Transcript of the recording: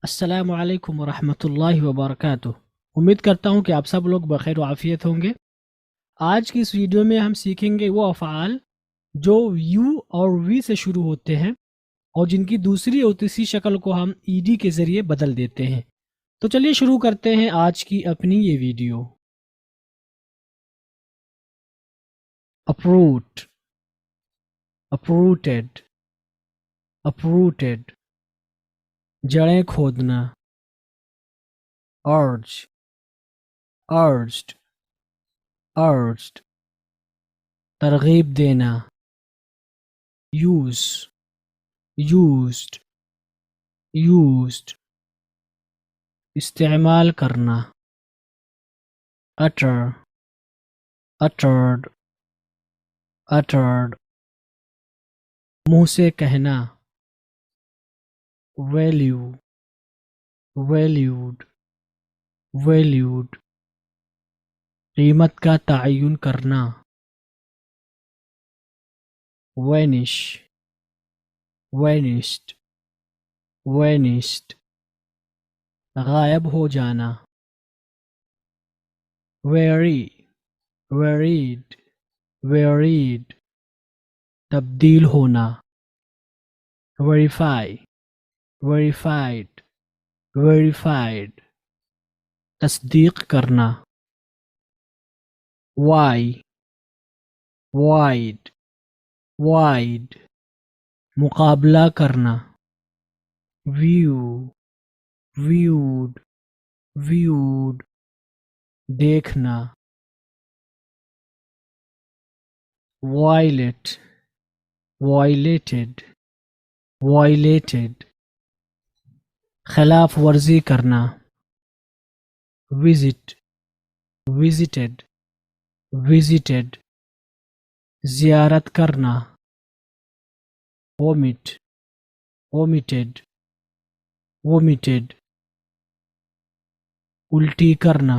अस्सलामु अलैकुम वरहमतुल्लाहि वबरकातुह। उम्मीद करता हूँ कि आप सब लोग बखैर आफियत होंगे। आज की इस वीडियो में हम सीखेंगे वो अफ़आल जो यू और वी से शुरू होते हैं और जिनकी दूसरी और तीसरी शक्ल को हम ईडी के ज़रिए बदल देते हैं। तो चलिए शुरू करते हैं आज की अपनी ये वीडियो। अप्रूट, uprooted, uprooted. जड़ें खोदना, अर्ज, अर्ज्ड, अर्ज्ड। तरगीब देना, यूज, यूज्ड, यूज्ड। इस्तेमाल करना, अटर, अटर्ड, अटर्ड। मुंह से कहना, वैल्यू, वैल्यूड, वैल्यूड। कीमत का तयन करना, वैनिश, वैनिश्ड, वैनिश्ड। गायब हो जाना, वेरी, वेरीड, वेरीड। तब्दील होना, वेरीफाई, वेरीफाइड, वेरीफाइड। तस्दीक करना, वाई, वाइड, वाइड। मुकाबला करना, व्यू, व्यूड, व्यूड। देखना, वायलेट, वायलेटेड, वायलेटेड। खिलाफ वर्जी करना, विजिट, विजिटेड, विजिटेड। जियारत करना, ओमिट, ओमिटेड, ओमिटेड। उल्टी करना,